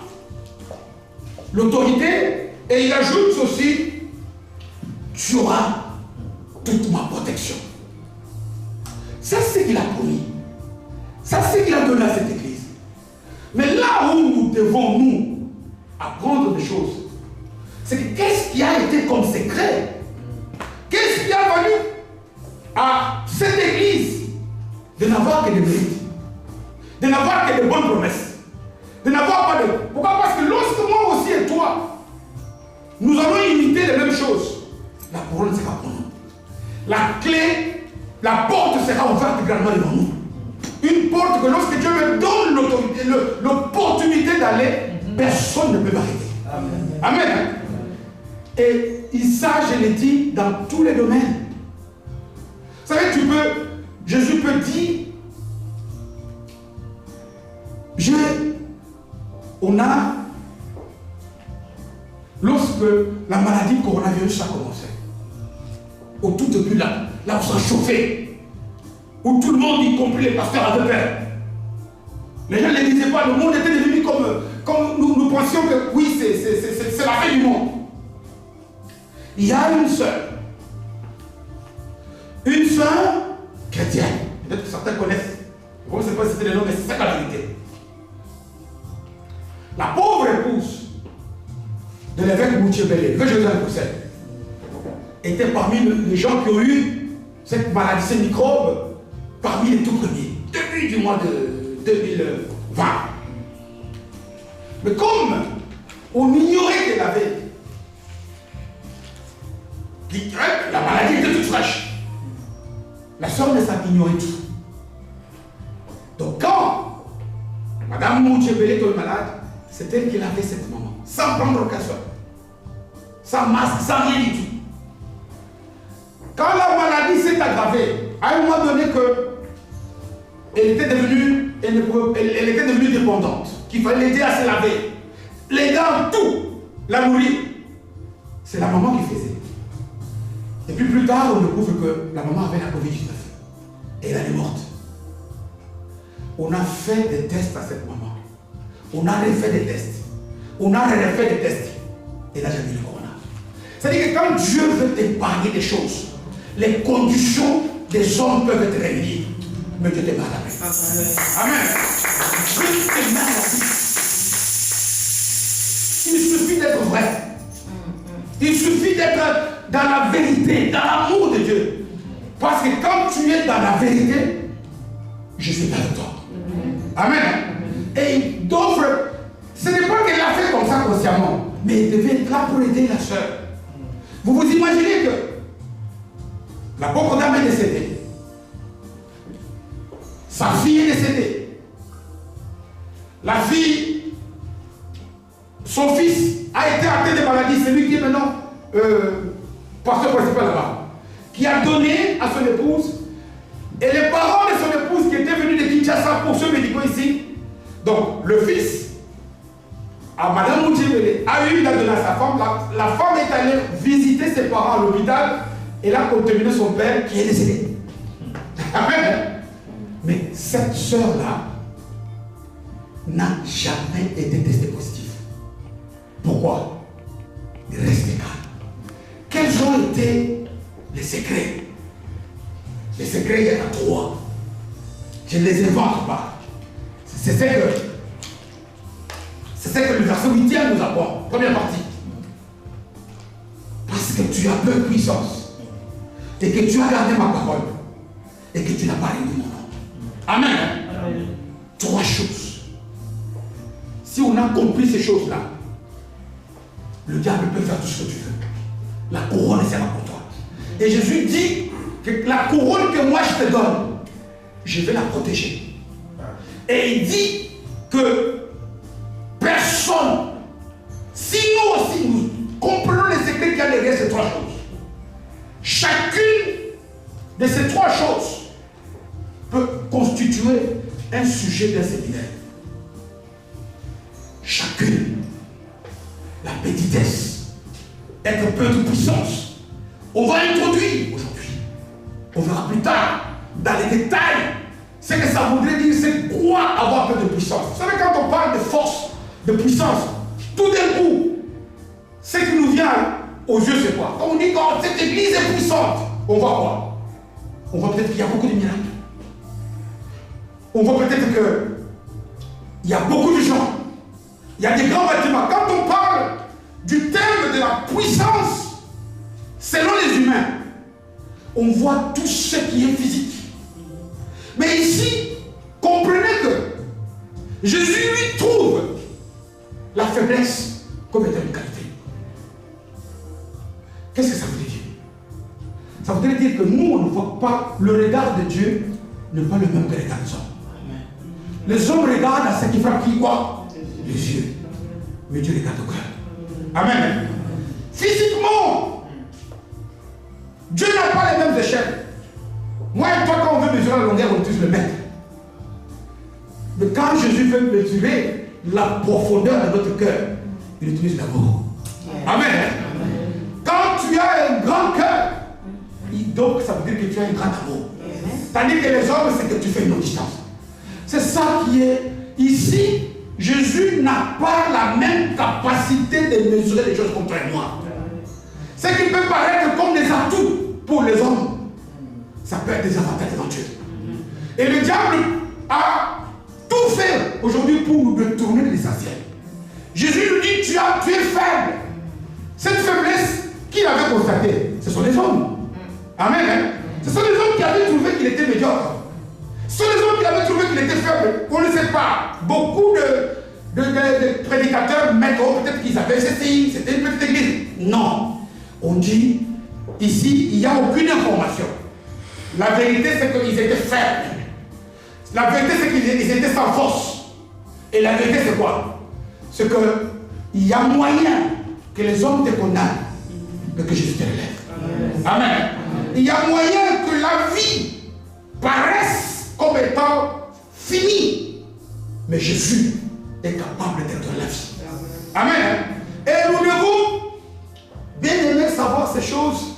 l'autorité, et il ajoute aussi, tu auras toute ma protection. Ça, c'est ce qu'il a promis. Ça, c'est ce qu'il a donné à cette église. Mais là où nous devons, nous, apprendre des choses, c'est que qu'est-ce qui a été comme secret? Qu'est-ce qui a valu à cette église de n'avoir que des mérites, de n'avoir que de bonnes promesses, de n'avoir pas de... Pourquoi? Parce que lorsque moi aussi et toi, nous allons imiter les mêmes choses, la couronne sera pour nous. La clé, la porte sera ouverte grandement devant nous. Une porte que lorsque Dieu me donne l'autorité, l'opportunité d'aller, personne ne peut m'arrêter. Amen. Amen. Et ça, je l'ai dit dans tous les domaines. Vous savez, Jésus peut dire, on a, lorsque la maladie coronavirus a commencé, au tout début là on s'en chauffait, où tout le monde, y compris les pasteurs, avait peur. Les gens ne disaient pas, le monde était devenu comme nous pensions que oui, c'est la fin du monde. Il y a une sœur chrétienne, peut-être que certains connaissent, je ne sais pas si c'était le nom, mais c'est ça la vérité. La pauvre épouse de l'évêque Moutier-Bellé, l'évêque Joseph Roussel, était parmi les gens qui ont eu cette maladie, ces microbes, parmi les tout premiers, depuis du mois de 2020. Mais comme on ignorait qu'elle avait, la maladie était toute fraîche, la soeur ne s'en ignorait tout. Donc quand Madame Moutier-Bellé était malade, c'est elle qui avait cette maman, sans prendre occasion, sans masque, sans rien du tout. Quand la maladie s'est aggravée, à un moment donné elle était devenue dépendante, qu'il fallait l'aider à se laver, l'aider en tout, la nourrir. C'est la maman qui faisait. Et puis plus tard, on découvre que la maman avait la Covid-19. Et elle est morte. On a fait des tests à cette maman. On a refait des tests. On a refait des tests. Et là, j'ai vu le corona. C'est-à-dire que quand Dieu veut t'épargner des choses, les conditions des hommes peuvent être réunies. Mais Dieu t'épargne la paix. Amen. Dieu t'épargne la paix. Il suffit d'être vrai. Il suffit d'être dans la vérité, dans l'amour de Dieu. Parce que quand tu es dans la vérité, je suis avec toi. Amen. Et il t'offre, ce n'est pas qu'elle l'a fait comme ça consciemment, mais elle devait être là pour aider la soeur. Vous vous imaginez que la pauvre dame est décédée. Sa fille est décédée. La fille son fils a été atteint de maladie, c'est lui qui est maintenant pasteur principal là-bas, qui a donné à son épouse, et les parents de son épouse qui étaient venus de Kinshasa pour ceux médicaux ici. Donc le fils, à Madame Moutchébélé, a eu, il a donné à sa femme, la femme est allée visiter ses parents à l'hôpital, et elle a contaminé son père qui est décédé. Amen. Mais cette sœur-là n'a jamais été testée positive. Pourquoi? Restez calme. Quels ont été les secrets? Les secrets, il y en a 3. Je ne les invente pas. C'est ce que le verset 8e nous apprend. Première partie. Parce que tu as peu de puissance. Et que tu as gardé ma parole. Et que tu n'as pas réuni mon nom. Amen. Amen. 3 choses. Si on a compris ces choses-là, le diable peut faire tout ce que tu veux. La couronne sera pour toi. Et Jésus dit que la couronne que moi je te donne, je vais la protéger. Et il dit que personne, si nous aussi nous comprenons les secrets qu'il y a derrière ces 3 choses, chacune de ces 3 choses peut constituer un sujet d'un séminaire. Chacune. La petitesse, être peu de puissance. On va introduire aujourd'hui. On verra plus tard, dans les détails, ce que ça voudrait dire, c'est quoi avoir peu de puissance. Vous savez, quand on parle de force, de puissance, tout d'un coup, ce qui nous vient aux yeux, c'est quoi? Quand on dit que cette église est puissante, on voit quoi? On voit peut-être qu'il y a beaucoup de miracles. On voit peut-être qu'il y a beaucoup de gens. Il y a des grands bâtiments. Quand on parle du terme de la puissance, selon les humains, on voit tout ce qui est physique. Mais ici, comprenez que Jésus lui trouve la faiblesse comme étant une qualité. Qu'est-ce que ça veut dire? Ça voudrait dire que nous, on ne voit pas, le regard de Dieu n'est pas le même que le regard des hommes. Les hommes regardent à ce qui frappe qui quoi? Les yeux. Mais Dieu regarde au cœur. Amen. Physiquement, Dieu n'a pas les mêmes échelles. Moi et toi, quand on veut mesurer la longueur, on utilise le mètre. Mais quand Jésus veut mesurer la profondeur de notre cœur, il utilise l'amour. Amen. Quand tu as un grand cœur, donc ça veut dire que tu as un grand amour. Tandis que les hommes, c'est que tu fais une autre distance. C'est ça qui est ici. Jésus n'a pas la même capacité de mesurer les choses contre moi. Ce qui peut paraître comme des atouts pour les hommes, ça peut être des avantages devant Dieu. Et le diable a tout fait aujourd'hui pour nous détourner de l'essentiel. Jésus nous dit, tu es faible. Cette faiblesse qu'il avait constatée, ce sont les hommes. Amen. Hein? Ce sont les hommes qui avaient trouvé qu'il était médiocre. Ce sont les hommes qui avaient trouvé qu'il était faible. On ne sait pas. Beaucoup de prédicateurs, maîtres, peut-être qu'ils avaient ceci, c'était une petite église. Non. On dit, ici, il n'y a aucune information. La vérité, c'est qu'ils étaient faibles. La vérité, c'est qu'ils étaient sans force. Et la vérité, c'est quoi? C'est qu'il y a moyen que les hommes te condamnent, mais que Jésus te relève. Amen. Il y a moyen que la vie paraisse comme étant finie, mais Jésus est capable d'être la vie. Amen. Et nous devons bien aimer savoir ces choses,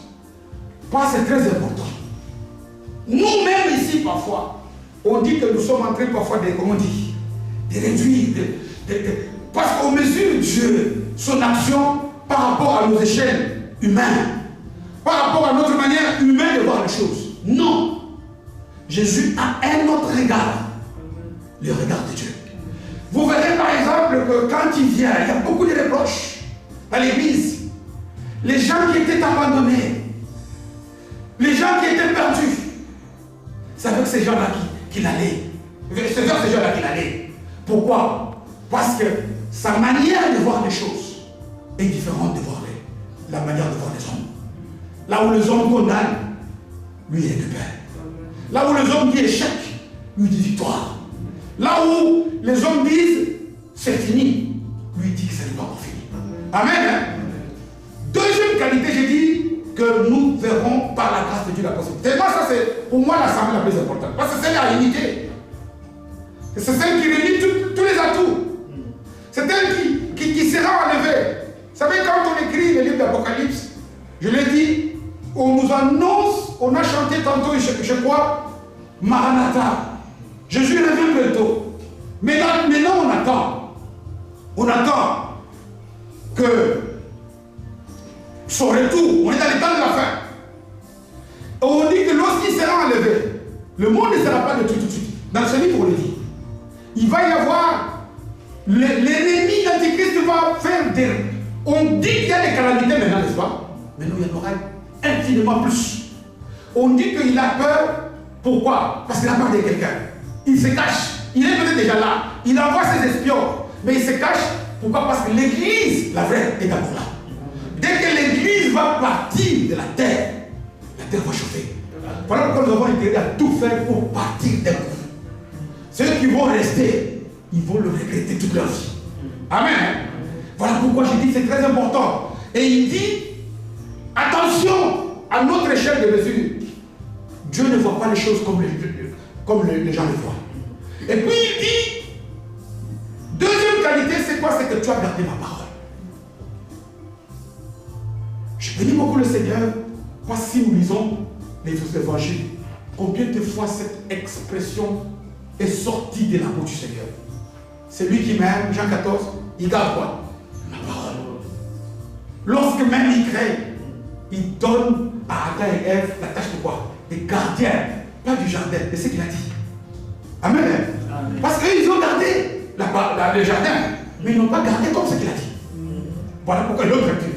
parce que c'est très important. Nous-mêmes ici, parfois, on dit que nous sommes en train parfois de, comment on dit, de réduire, parce qu'on mesure Dieu, son action par rapport à nos échelles humaines, par rapport à notre manière humaine de voir les choses. Non. Jésus a un autre regard, le regard de Dieu. Vous verrez par exemple que quand il vient, il y a beaucoup de reproches à l'église. Les gens qui étaient abandonnés, les gens qui étaient perdus, c'est avec ces gens-là qu'il allait. C'est vers ces gens-là qu'il allait. Pourquoi? Parce que sa manière de voir les choses est différente de voir la manière de voir les hommes. Là où les hommes condamnent, lui il récupère. Là où les hommes disent échec, lui dit victoire. Là où les hommes disent c'est fini, lui dit que ça n'est pas encore fini. Amen. Hein? Deuxième qualité, j'ai dit que nous verrons par la grâce de Dieu la possibilité. Et moi, ça c'est pour moi l'assemblée la plus importante. Parce que c'est la unité. C'est celle qui réunit tous les atouts. C'est elle qui sera enlevée. Vous savez, quand on écrit le livre d'Apocalypse, je l'ai dit, on nous annonce, on a chanté tantôt, je crois, Maranatha. Jésus revient bientôt. Mais maintenant, on attend. On attend que son retour, on est dans les temps de la fin. On dit que lorsqu'il sera enlevé, le monde ne sera pas détruit tout de suite. Dans ce livre, on le dit. Il va y avoir, l'ennemi d'Antichrist va faire des... On dit qu'il y a des calamités maintenant, n'est-ce pas? Mais nous, il y en aura infiniment plus. On dit qu'il a peur. Pourquoi? Parce qu'il a peur de quelqu'un. Il se cache. Il est peut-être déjà là. Il envoie ses espions. Mais il se cache. Pourquoi? Parce que l'église, la vraie, est d'abord là. Dès que l'église va partir de la terre va chauffer. Voilà pourquoi nous avons intérêt à tout faire pour partir d'un coup. Ceux qui vont rester, ils vont le regretter toute leur vie. Amen. Voilà pourquoi j'ai dit que c'est très important. Et il dit, attention à notre échelle de mesure. Dieu ne voit pas les choses comme les gens les voient. Et puis il dit, deuxième qualité, c'est quoi? C'est que tu as gardé ma parole. Je bénis beaucoup le Seigneur, parce que si nous lisons les évangiles, combien de fois cette expression est sortie de la bouche du Seigneur? C'est lui qui m'aime, Jean 14, il garde quoi? Ma parole. Lorsque même il crée, il donne à Adam et Ève la tâche de quoi? Des gardiens, pas du jardin, c'est ce qu'il a dit. Amen. Amen. Parce qu'ils ont gardé le jardin, mais ils n'ont pas gardé comme ce qu'il a dit. Voilà pourquoi l'autre a dit.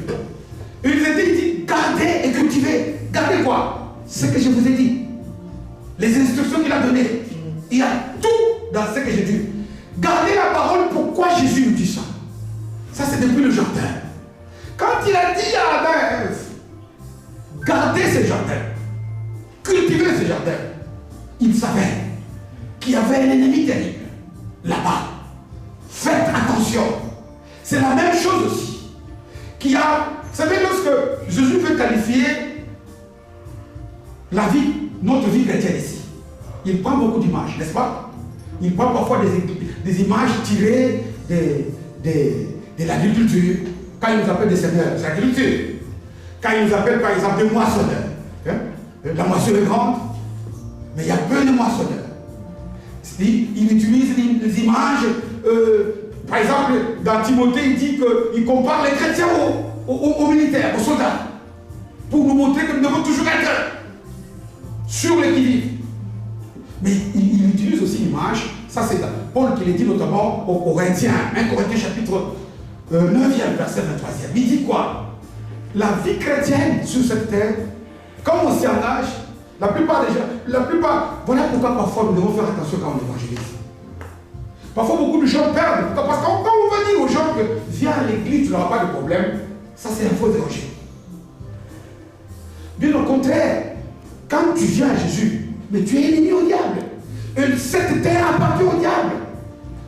Il dit, gardez et cultivez. Gardez quoi? Ce que je vous ai dit. Les instructions qu'il a données. Il y a tout dans ce que j'ai dit. Gardez la parole. Pourquoi Jésus nous dit ça? Ça, c'est depuis le jardin. Quand il a dit à Adam et Ève, gardez ce jardin, cultivez ce jardin, il savait qu'il y avait un ennemi terrible là-bas. Faites attention. C'est la même chose aussi. Qui a, vous savez, lorsque Jésus veut qualifier la vie, notre vie chrétienne ici, il prend beaucoup d'images, n'est-ce pas? Il prend parfois des images tirées de l'agriculture. Quand il nous appelle des seigneurs, c'est l'agriculture. Quand il nous appelle par exemple des moissonneurs, hein? La moisson est grande, mais il y a peu de moissonneurs. Il utilise les images, par exemple, dans Timothée, il dit qu'il compare les chrétiens aux militaires, aux soldats, pour nous montrer que nous devons toujours être sur le qui-vive. Mais il utilise aussi l'image, ça c'est Paul qui le dit notamment aux Corinthiens, 1 Corinthiens chapitre 9e, verset 23e. Il dit quoi? La vie chrétienne sur cette terre, comme on s'y engage, la plupart des gens, voilà pourquoi parfois nous devons faire attention quand on évangélise. Parfois beaucoup de gens perdent, parce que quand on va dire aux gens que viens à l'église, tu n'auras pas de problème, ça c'est un faux évangile. Bien au contraire, quand tu viens à Jésus, mais tu es ennemi au diable. Et cette terre appartient au diable.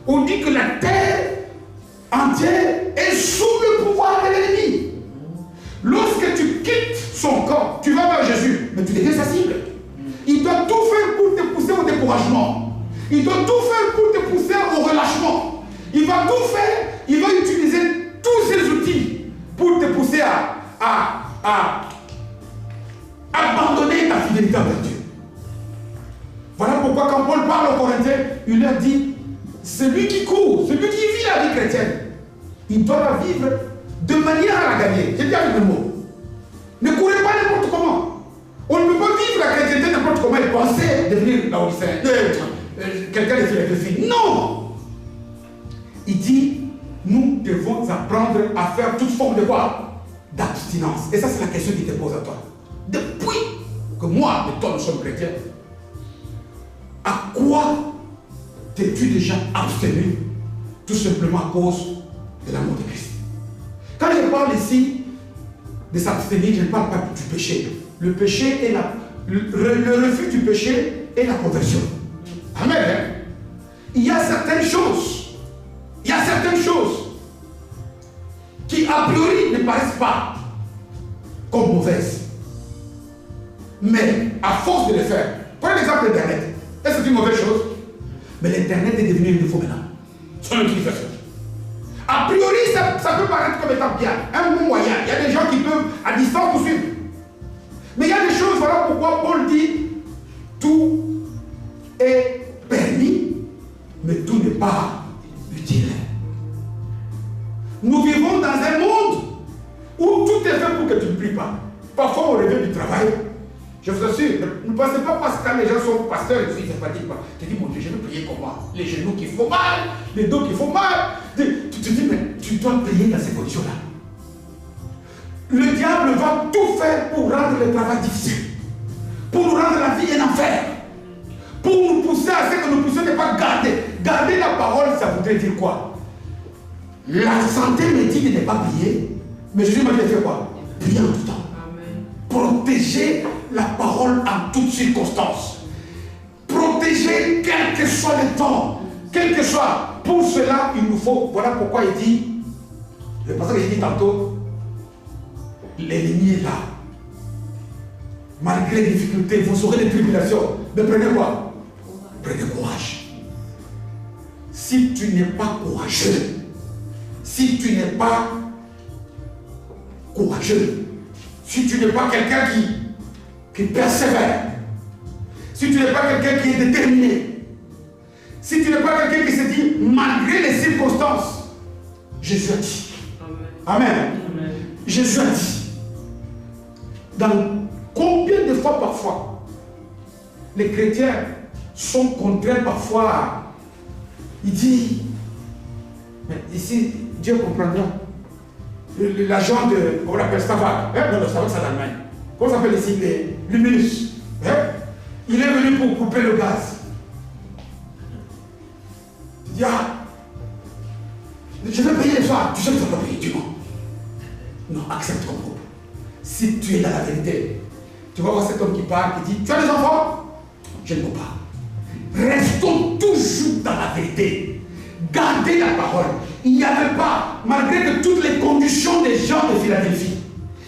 On dit que la terre entière est sous le pouvoir de l'ennemi. Lorsque tu quittes son corps, tu vas vers Jésus, mais tu deviens sa cible. Il doit tout faire pour te pousser au découragement. Il doit tout faire pour te pousser au relâchement. Il va tout faire, il va utiliser tous ses outils pour te pousser à abandonner ta fidélité envers Dieu. Voilà pourquoi quand Paul parle aux Corinthiens, il leur dit, celui qui court, celui qui vit la vie chrétienne, il doit la vivre de manière à la gagner. J'ai dit avec le mot. Ne courez pas n'importe comment. On ne peut pas vivre la chrétienté n'importe comment et penser devenir laodicéen, quelqu'un de Philadelphie. Non. Il dit, nous devons apprendre à faire toute forme de quoi? D'abstinence. Et ça, c'est la question qu'il te pose à toi. Depuis que moi et toi, nous sommes chrétiens, à quoi t'es-tu déjà abstenu? Tout simplement à cause de l'amour de Christ. Quand je parle ici de s'abstenir, je ne parle pas du péché. Le péché est le refus du péché est la conversion. Amen. Il y a certaines choses. a priori, ne paraissent pas comme mauvaises. Mais à force de les faire, prenez l'exemple d'Internet. Est-ce que c'est une mauvaise chose? Mais l'Internet est devenu une défaut maintenant. Son utilisation. A priori, ça peut paraître comme étant bien, un bon moyen. Il y a des gens qui peuvent à distance nous suivre. Mais il y a des choses, voilà pourquoi Paul dit tout est permis, mais tout n'est pas utile. Nous vivons dans un monde où tout est fait pour que tu ne pries pas. Parfois, au réveil du travail, je vous assure, ne pensez pas parce que quand les gens sont pasteurs et ils ne pratiquent pas. Tu dis, mon Dieu, je vais prier comment? Les genoux qui font mal, les dos qui font mal. Tu te dis, mais tu dois prier dans ces conditions-là. Le diable va tout faire pour rendre le travail difficile, pour nous rendre la vie un enfer, pour nous pousser à ce que nous puissions ne pas garder. Garder la parole, ça voudrait dire quoi? La santé me dit de ne pas prier, mais Jésus m'a dit de faire quoi? Prier en tout temps. Protéger la parole en toutes circonstances. Protéger quel que soit le temps, quel que soit. Pour cela, il nous faut, voilà pourquoi il dit, le passage que j'ai dit tantôt, l'ennemi est là. Malgré les difficultés, vous aurez des tribulations. Mais prenez quoi? Prenez courage. Si tu n'es pas courageux, si tu n'es pas courageux, si tu n'es pas quelqu'un qui persévère, si tu n'es pas quelqu'un qui est déterminé, si tu n'es pas quelqu'un qui se dit, malgré les circonstances, Jésus a dit. Amen. Amen. Jésus a dit. Dans combien de fois parfois les chrétiens sont contraints parfois à... Il dit, mais ici, Dieu comprendra. L'agent de, on l'appelle Stavak, non, le Stavak c'est en Allemagne. Comment ça s'appelle ici, Luminus. Il est venu pour couper le gaz. Il dit, ah, je vais payer les soirs. Tu sais que tu ne vas pas payer, dis-moi. Non, accepte ton groupe. Si tu es dans la vérité, tu vas voir cet homme qui parle, qui dit, tu as des enfants? Je ne veux pas. Restons toujours dans la vérité. Gardez la parole. Il n'y avait pas, malgré que toutes les conditions des gens de Philadelphie,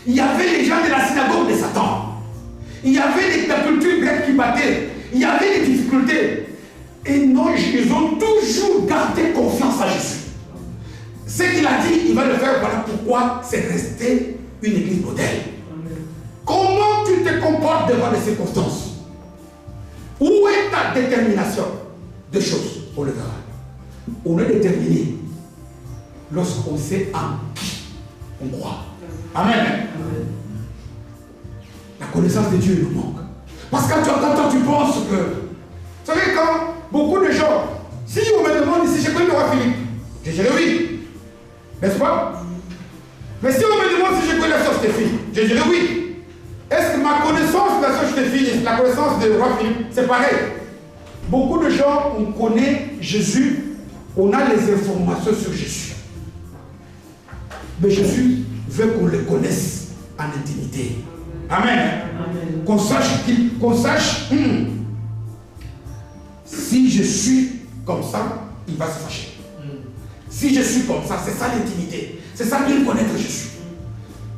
il y avait les gens de la synagogue de Satan. Il y avait la culture grecque qui battait. Il y avait des difficultés. Et non, ils ont toujours gardé confiance à Jésus. Ce qu'il a dit, il va le faire. Voilà pourquoi c'est resté une église modèle. Comment tu te comportes devant les circonstances? Où est ta détermination? Deux choses, on le verra. On est déterminé lorsqu'on sait en qui on croit. Amen. Amen. La connaissance de Dieu nous manque. Parce que quand tu penses que... Vous savez, quand beaucoup de gens, si on me demande si je connais le roi Philippe, je dirais oui. N'est-ce pas? Mais si on me demande si je connais la sœur Stéphie, je dirais oui. Est-ce que ma connaissance de la sœur Stéphie et la connaissance du roi Philippe, c'est pareil? Beaucoup de gens, on connaît Jésus, on a les informations sur Jésus. Mais Jésus veut qu'on le connaisse en intimité. Amen. Amen. Qu'on sache, si je suis comme ça, il va se fâcher. Si je suis comme ça, c'est ça l'intimité. C'est ça bien connaître Jésus.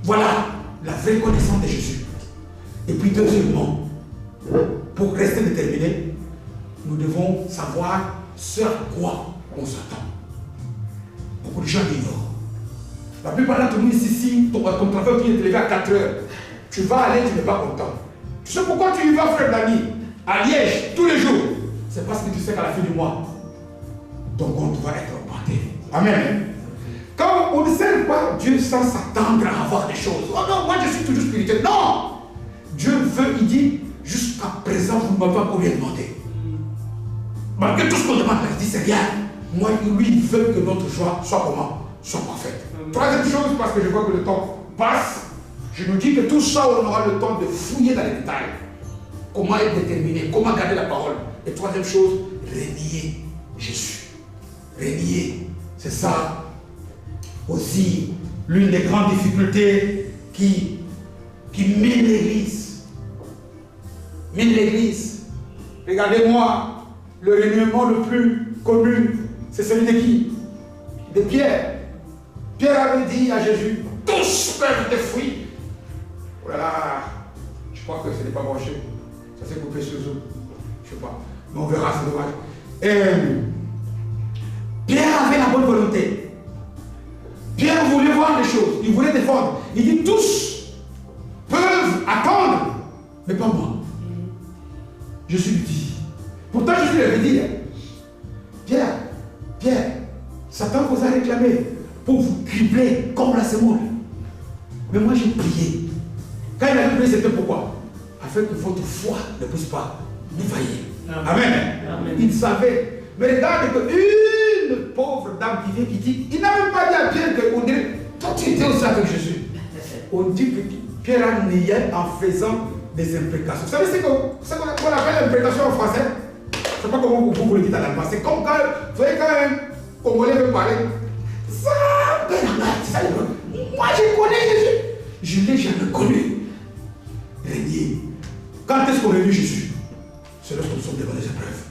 Voilà la vraie connaissance de Jésus. Et puis deuxièmement, pour rester déterminé, nous devons savoir ce à quoi on s'attend. Beaucoup de gens l'ignorent. La plupart d'entre nous ici, ton travail qui est levé à 4 heures, tu vas aller, tu n'es pas content. Tu sais pourquoi tu y vas, frère Dani, à Liège, tous les jours? C'est parce que tu sais qu'à la fin du mois, ton compte va être augmenté. Amen. Quand on ne sert pas Dieu sans s'attendre à avoir des choses. Oh non, moi je suis toujours spirituel. Non! Dieu veut, il dit, jusqu'à présent, vous ne m'avez pas rien demandé. Malgré tout ce qu'on demande, il dit, c'est rien. Moi, lui, il veut que notre joie soit comment? Soit parfaite. Troisième chose, parce que je vois que le temps passe, je nous dis que tout ça, on aura le temps de fouiller dans les détails. Comment être déterminé, comment garder la parole. Et troisième chose, renier Jésus. Renier, c'est ça aussi l'une des grandes difficultés qui mène l'Église. Mène l'Église. Regardez-moi, le reniement le plus connu, c'est celui de qui? De Pierre. Pierre avait dit à Jésus, tous peuvent te fuir. Oh là là, je crois que ce n'est pas branché. Ça s'est coupé sur Zoom. Je ne sais pas. Mais on verra, c'est dommage. Et Pierre avait la bonne volonté. Pierre voulait voir les choses. Il voulait défendre. Il dit, tous peuvent attendre, mais pas moi. Jésus lui dit. Pourtant, Jésus lui avait dit, Pierre, Satan vous a réclamé pour vous cribler comme la semoule. Mais moi, j'ai prié. Quand il a prié, c'était pourquoi? Afin que votre foi ne puisse pas défaillir. Amen. Amen. Il savait. Mais regarde qu'une pauvre dame qui vient, qui dit, il n'a même pas dit à Pierre qu'on dirait, toi tu étais aussi avec Jésus. On dit que Pierre a nié en faisant des imprécations. Vous savez ce qu'on appelle l'imprécation en français? Je ne sais pas comment vous le dites à l'allemand. C'est comme quand, vous voyez, quand un Congolais veut parler, ça, moi je connais Jésus. Je ne l'ai jamais connu. Régnier. Quand est-ce qu'on réunit Jésus? C'est lorsque nous sommes devant les épreuves.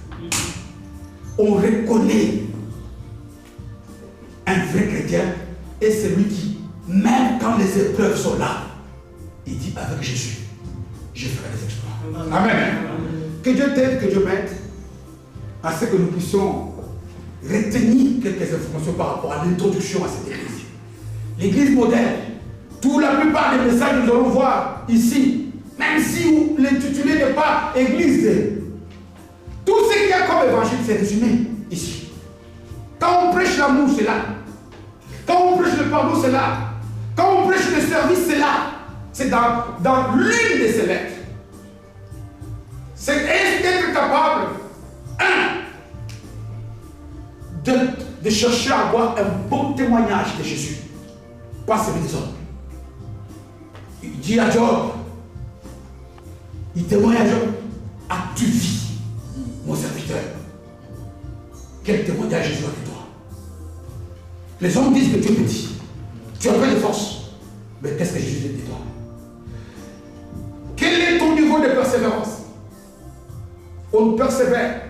On reconnaît un vrai chrétien et celui qui, même quand les épreuves sont là, il dit avec Jésus, je ferai des exploits. Amen. Que Dieu t'aide, que Dieu m'aide à ce que nous puissions retenir quelques informations par rapport à l'introduction à cette église. L'église moderne, la plupart des messages que nous allons voir ici, même si l'intitulé n'est pas église, tout ce qu'il y a comme évangile, c'est résumé ici. Quand on prêche l'amour, c'est là. Quand on prêche le pardon, c'est là. Quand on prêche le service, c'est là. C'est dans l'une de ces lettres. C'est d'être capable, de chercher à avoir un bon témoignage de Jésus. Pas celui des hommes. Il dit à Job, il témoigne à Job, as-tu vu mon serviteur? Quel témoignage Jésus a de toi? Les hommes disent que tu es petit, tu as plein de force, mais qu'est-ce que Jésus dit de toi? Quel est ton niveau de persévérance? On ne persévère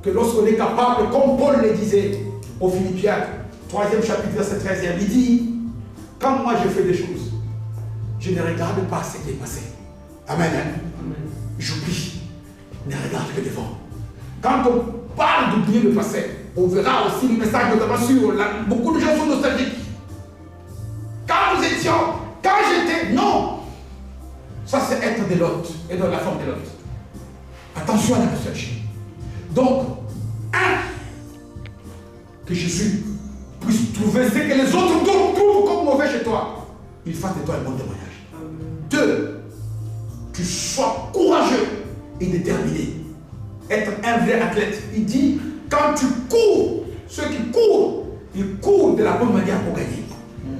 que lorsqu'on est capable, comme Paul le disait aux Philippiens, 3e chapitre, verset 13e, il dit, quand moi je fais des choses, je ne regarde pas ce qui est passé. Amen. Amen. J'oublie, ne regarde que devant. Quand on parle d'oublier le passé, on verra aussi le message notamment sur beaucoup de gens sont nostalgiques. Quand nous étions, quand j'étais, non. Ça c'est être de l'autre et dans la forme de l'autre. Attention à la nostalgie. Donc, que Jésus puisse trouver ce que les autres trouvent comme mauvais chez toi. Il fasse de toi un bon témoignage. 2, tu sois courageux et déterminé. Être un vrai athlète. Il dit, quand tu cours, ceux qui courent, ils courent de la bonne manière pour gagner.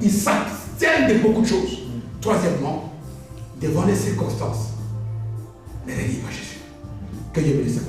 Ils s'abstiennent de beaucoup de choses. 3èmement, devant les circonstances, ne renie pas Jésus. Que Dieu bénisse.